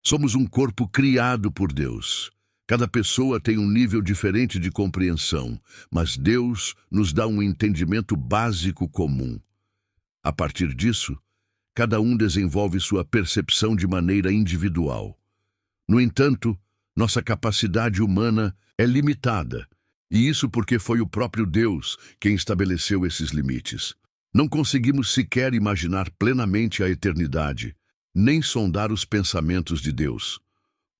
Somos um corpo criado por Deus. Cada pessoa tem um nível diferente de compreensão, mas Deus nos dá um entendimento básico comum. A partir disso, cada um desenvolve sua percepção de maneira individual. No entanto, nossa capacidade humana é limitada, e isso porque foi o próprio Deus quem estabeleceu esses limites. Não conseguimos sequer imaginar plenamente a eternidade, nem sondar os pensamentos de Deus.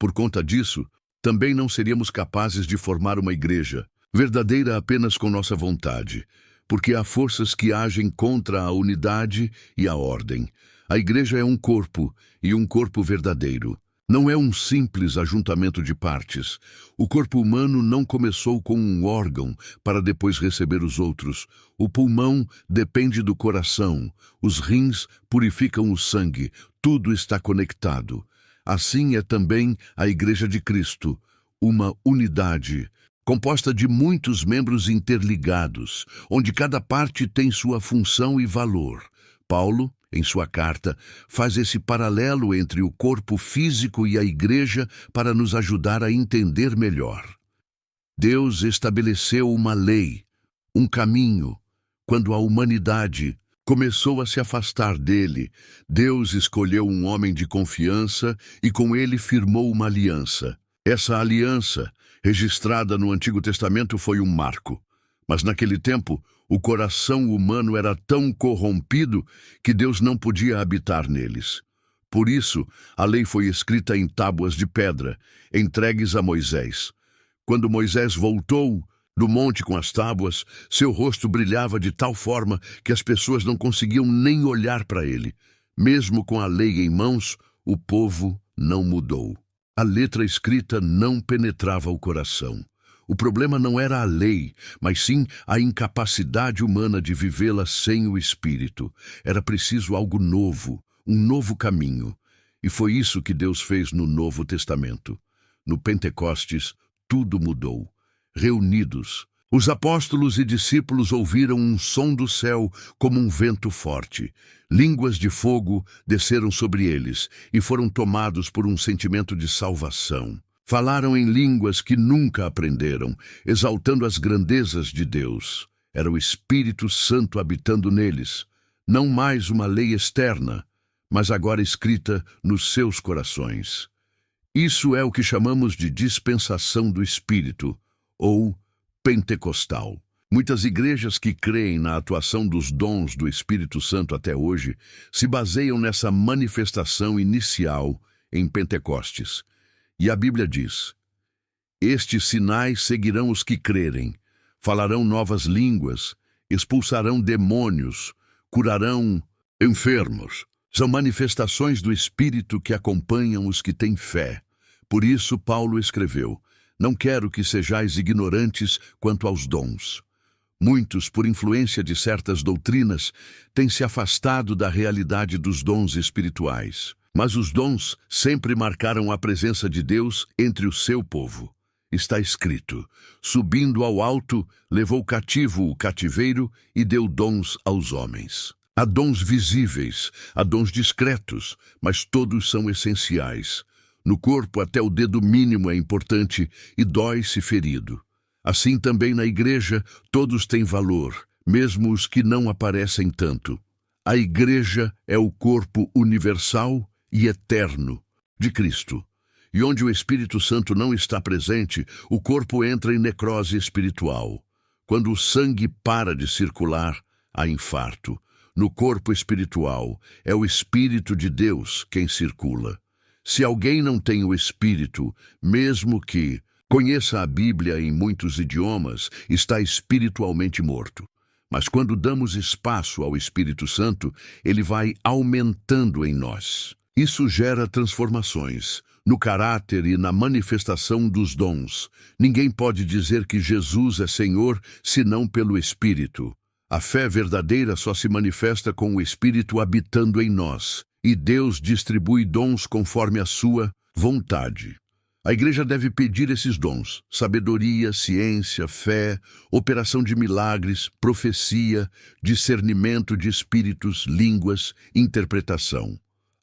Por conta disso, também não seríamos capazes de formar uma igreja verdadeira apenas com nossa vontade, porque há forças que agem contra a unidade e a ordem. A igreja é um corpo, e um corpo verdadeiro. Não é um simples ajuntamento de partes. O corpo humano não começou com um órgão para depois receber os outros. O pulmão depende do coração. Os rins purificam o sangue. Tudo está conectado. Assim é também a Igreja de Cristo, uma unidade, composta de muitos membros interligados, onde cada parte tem sua função e valor. Paulo, em sua carta, faz esse paralelo entre o corpo físico e a igreja para nos ajudar a entender melhor. Deus estabeleceu uma lei, um caminho. Quando a humanidade começou a se afastar dele, Deus escolheu um homem de confiança e com ele firmou uma aliança. Essa aliança, registrada no Antigo Testamento, foi um marco. Mas naquele tempo, o coração humano era tão corrompido que Deus não podia habitar neles. Por isso, a lei foi escrita em tábuas de pedra, entregues a Moisés. Quando Moisés voltou do monte com as tábuas, seu rosto brilhava de tal forma que as pessoas não conseguiam nem olhar para ele. Mesmo com a lei em mãos, o povo não mudou. A letra escrita não penetrava o coração. O problema não era a lei, mas sim a incapacidade humana de vivê-la sem o Espírito. Era preciso algo novo, um novo caminho. E foi isso que Deus fez no Novo Testamento. No Pentecostes, tudo mudou. Reunidos, os apóstolos e discípulos ouviram um som do céu como um vento forte. Línguas de fogo desceram sobre eles e foram tomados por um sentimento de salvação. Falaram em línguas que nunca aprenderam, exaltando as grandezas de Deus. Era o Espírito Santo habitando neles, não mais uma lei externa, mas agora escrita nos seus corações. Isso é o que chamamos de dispensação do Espírito, ou pentecostal. Muitas igrejas que creem na atuação dos dons do Espírito Santo até hoje se baseiam nessa manifestação inicial em Pentecostes. E a Bíblia diz: estes sinais seguirão os que crerem, falarão novas línguas, expulsarão demônios, curarão enfermos. São manifestações do Espírito que acompanham os que têm fé. Por isso Paulo escreveu: não quero que sejais ignorantes quanto aos dons. Muitos, por influência de certas doutrinas, têm se afastado da realidade dos dons espirituais. Mas os dons sempre marcaram a presença de Deus entre o seu povo. Está escrito: subindo ao alto, levou cativo o cativeiro e deu dons aos homens. Há dons visíveis, há dons discretos, mas todos são essenciais. No corpo, até o dedo mínimo é importante e dói-se ferido. Assim também na igreja, todos têm valor, mesmo os que não aparecem tanto. A igreja é o corpo universal e eterno de Cristo. E onde o Espírito Santo não está presente, o corpo entra em necrose espiritual. Quando o sangue para de circular, há infarto. No corpo espiritual, é o Espírito de Deus quem circula. Se alguém não tem o Espírito, mesmo que conheça a Bíblia em muitos idiomas, está espiritualmente morto. Mas quando damos espaço ao Espírito Santo, ele vai aumentando em nós. Isso gera transformações no caráter e na manifestação dos dons. Ninguém pode dizer que Jesus é Senhor senão pelo Espírito. A fé verdadeira só se manifesta com o Espírito habitando em nós, e Deus distribui dons conforme a sua vontade. A igreja deve pedir esses dons: sabedoria, ciência, fé, operação de milagres, profecia, discernimento de espíritos, línguas, interpretação.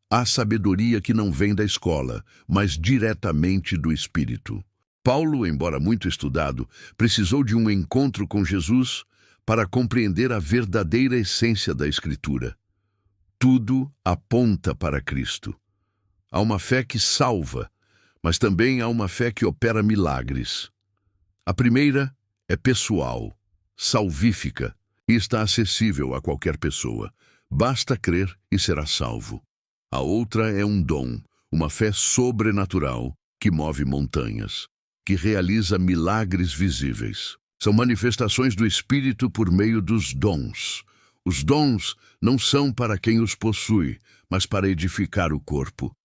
Há sabedoria que não vem da escola, mas diretamente do Espírito. Paulo, embora muito estudado, precisou de um encontro com Jesus para compreender a verdadeira essência da Escritura. Tudo aponta para Cristo. Há uma fé que salva, mas também há uma fé que opera milagres. A primeira é pessoal, salvífica, e está acessível a qualquer pessoa. Basta crer e será salvo. A outra é um dom, uma fé sobrenatural que move montanhas, que realiza milagres visíveis. São manifestações do Espírito por meio dos dons. Os dons não são para quem os possui, mas para edificar o corpo.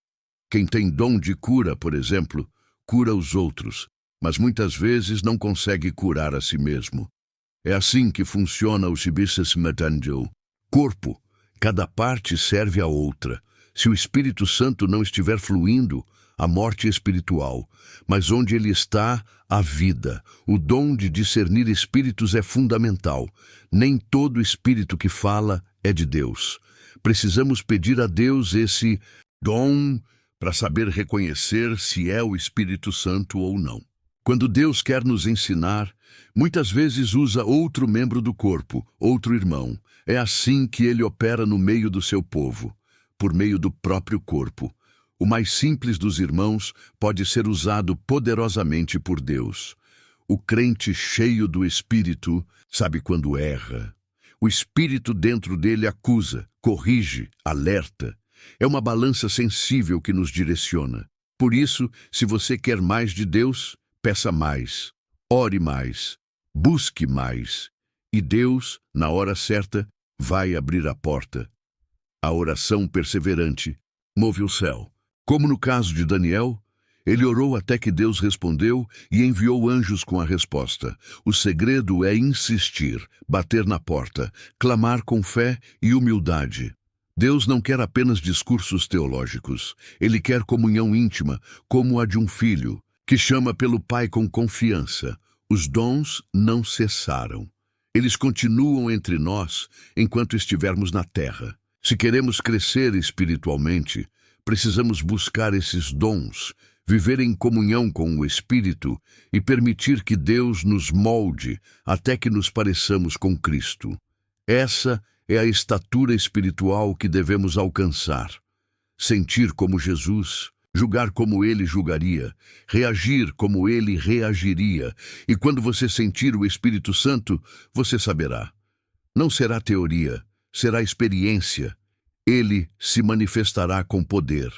Quem tem dom de cura, por exemplo, cura os outros, mas muitas vezes não consegue curar a si mesmo. É assim que funciona o Sibissus Metangel. Corpo, cada parte serve à outra. Se o Espírito Santo não estiver fluindo, a morte espiritual, mas onde ele está, a vida. O dom de discernir espíritos é fundamental. Nem todo espírito que fala é de Deus. Precisamos pedir a Deus esse dom para saber reconhecer se é o Espírito Santo ou não. Quando Deus quer nos ensinar, muitas vezes usa outro membro do corpo, outro irmão. É assim que ele opera no meio do seu povo, por meio do próprio corpo. O mais simples dos irmãos pode ser usado poderosamente por Deus. O crente cheio do Espírito sabe quando erra. O Espírito dentro dele acusa, corrige, alerta. É uma balança sensível que nos direciona. Por isso, se você quer mais de Deus, peça mais, ore mais, busque mais. E Deus, na hora certa, vai abrir a porta. A oração perseverante move o céu. Como no caso de Daniel, ele orou até que Deus respondeu e enviou anjos com a resposta. O segredo é insistir, bater na porta, clamar com fé e humildade. Deus não quer apenas discursos teológicos. Ele quer comunhão íntima, como a de um filho, que chama pelo Pai com confiança. Os dons não cessaram. Eles continuam entre nós enquanto estivermos na terra. Se queremos crescer espiritualmente, precisamos buscar esses dons, viver em comunhão com o Espírito e permitir que Deus nos molde até que nos pareçamos com Cristo. Essa é a estatura espiritual que devemos alcançar. Sentir como Jesus, julgar como Ele julgaria, reagir como Ele reagiria. E quando você sentir o Espírito Santo, você saberá. Não será teoria, será experiência. Ele se manifestará com poder.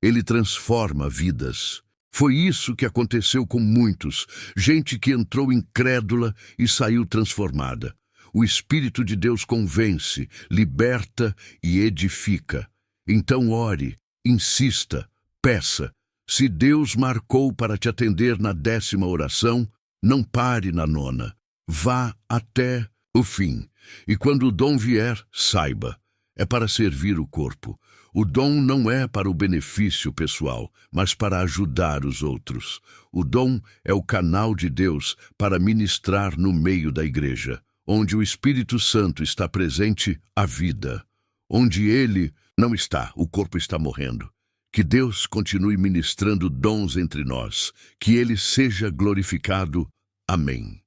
Ele transforma vidas. Foi isso que aconteceu com muitos, gente que entrou incrédula e saiu transformada. O Espírito de Deus convence, liberta e edifica. Então ore, insista, peça. Se Deus marcou para te atender na 10ª oração, não pare na 9ª. Vá até o fim. E quando o dom vier, saiba. É para servir o corpo. O dom não é para o benefício pessoal, mas para ajudar os outros. O dom é o canal de Deus para ministrar no meio da igreja. Onde o Espírito Santo está presente, a vida. Onde ele não está, o corpo está morrendo. Que Deus continue ministrando dons entre nós. Que ele seja glorificado. Amém.